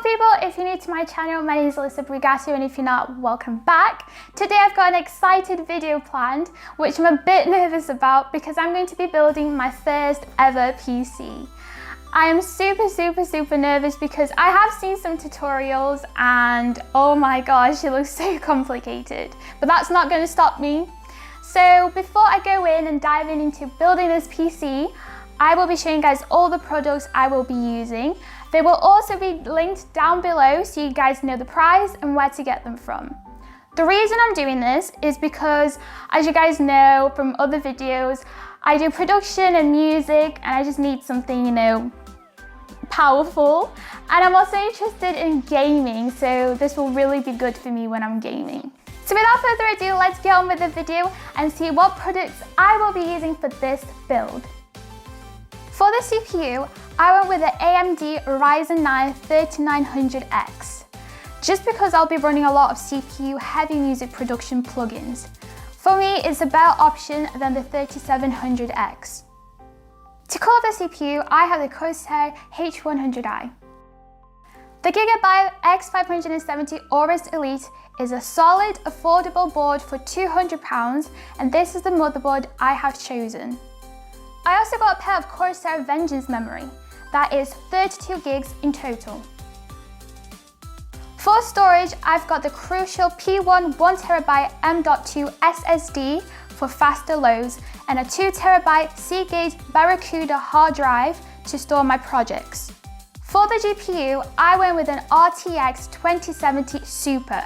Hello people, if you're new to my channel, my name is Alyssa Brigatto, and if you're not, welcome back. Today I've got an excited video planned, which I'm a bit nervous about because I'm going to be building my first ever PC. I am super nervous because I have seen some tutorials and oh my gosh, it looks so complicated, but that's not going to stop me. So before I go in and dive into building this PC, I will be showing you guys all the products I will be using. They will also be linked down below so you guys know the price and where to get them from. The reason I'm doing this is because, as you guys know from other videos, I do production and music and I just need something, you know, powerful. And I'm also interested in gaming, so this will really be good for me when I'm gaming. So without further ado, let's get on with the video and see what products I will be using for this build. For the CPU, I went with the AMD Ryzen 9 3900X, just because I'll be running a lot of CPU heavy music production plugins. For me, it's a better option than the 3700X. To cool the CPU, I have the Corsair H100i. The Gigabyte X570 AORUS Elite is a solid, affordable board for £200, and this is the motherboard I have chosen. I also got a pair of Corsair Vengeance memory, that is 32 gigs in total. For storage, I've got the crucial P1 1TB M.2 SSD for faster loads and a 2TB Seagate BarraCuda hard drive to store my projects. For the GPU, I went with an RTX 2070 Super.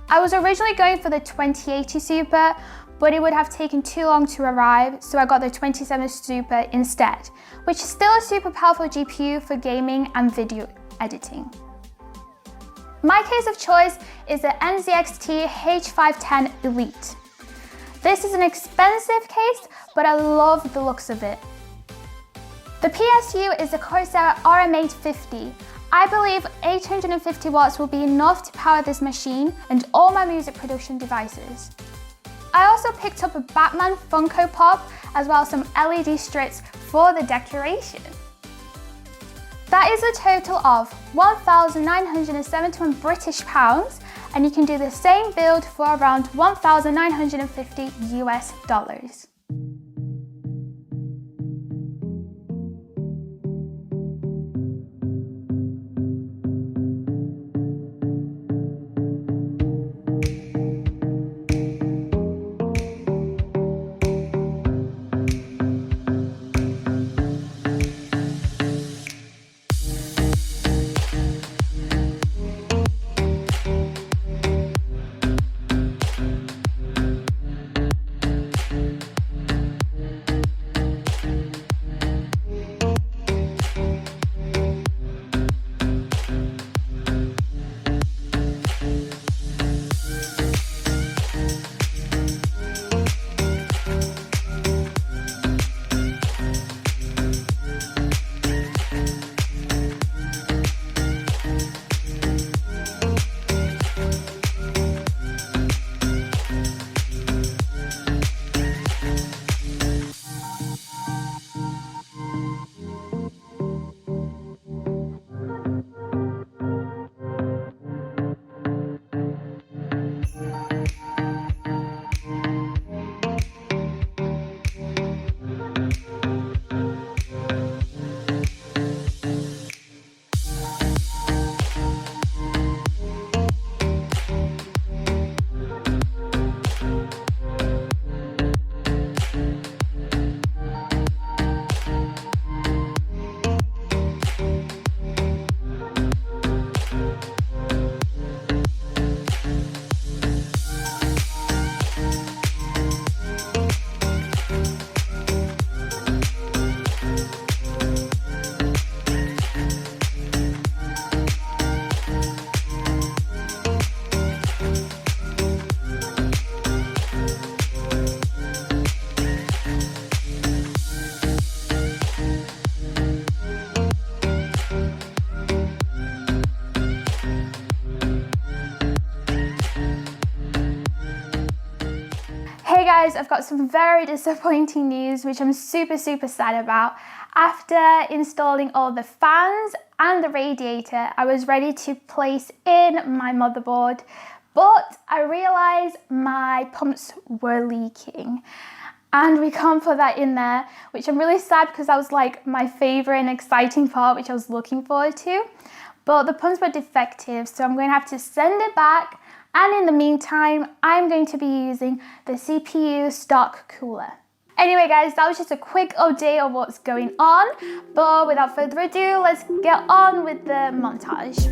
I was originally going for the 2080 Super, but it would have taken too long to arrive, so I got the 2070 Super instead, which is still a super powerful GPU for gaming and video editing. My case of choice is the NZXT H510 Elite. This is an expensive case, but I love the looks of it. The PSU is the Corsair RM850. I believe 850 watts will be enough to power this machine and all my music production devices. I also picked up a Batman Funko Pop as well as some LED strips for the decoration. That is a total of £1,971 British pounds, and you can do the same build for around $1,950 US. Hey guys, I've got some very disappointing news which I'm super sad about. After installing all the fans and the radiator I was ready to place in my motherboard, but I realized my pumps were leaking. And we can't put that in there, which I'm really sad because that was like my favorite and exciting part, which I was looking forward to. But the pumps were defective, so I'm going to have to send it back. And in the meantime, I'm going to be using the CPU stock cooler. Anyway guys, that was just a quick update of what's going on. But without further ado, let's get on with the montage.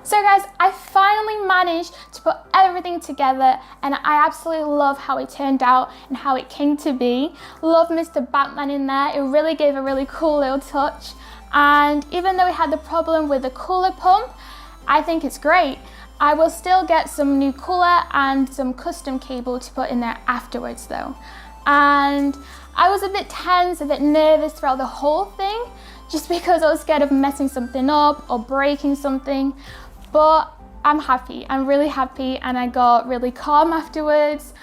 So guys, I finally managed to put everything together and I absolutely love how it turned out and how it came to be. Love Mr. Batman in there. It really gave a really cool little touch. And even though we had the problem with the cooler pump, I think it's great. I will still get some new cooler and some custom cable to put in there afterwards though. And I was a bit tense, a bit nervous throughout the whole thing, just because I was scared of messing something up or breaking something. But I'm happy, I'm really happy, and I got really calm afterwards.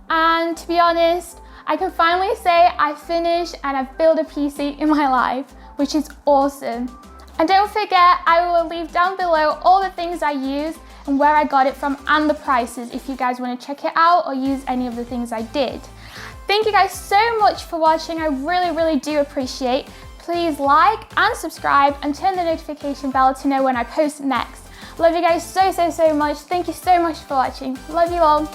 And to be honest, I can finally say I finished and I've built a PC in my life, which is awesome. And don't forget, I will leave down below all the things I used and where I got it from and the prices if you guys want to check it out or use any of the things I did. Thank you guys so much for watching. I really do appreciate. Please like and subscribe and turn the notification bell to know when I post next. Love you guys so much. Thank you so much for watching. Love you all.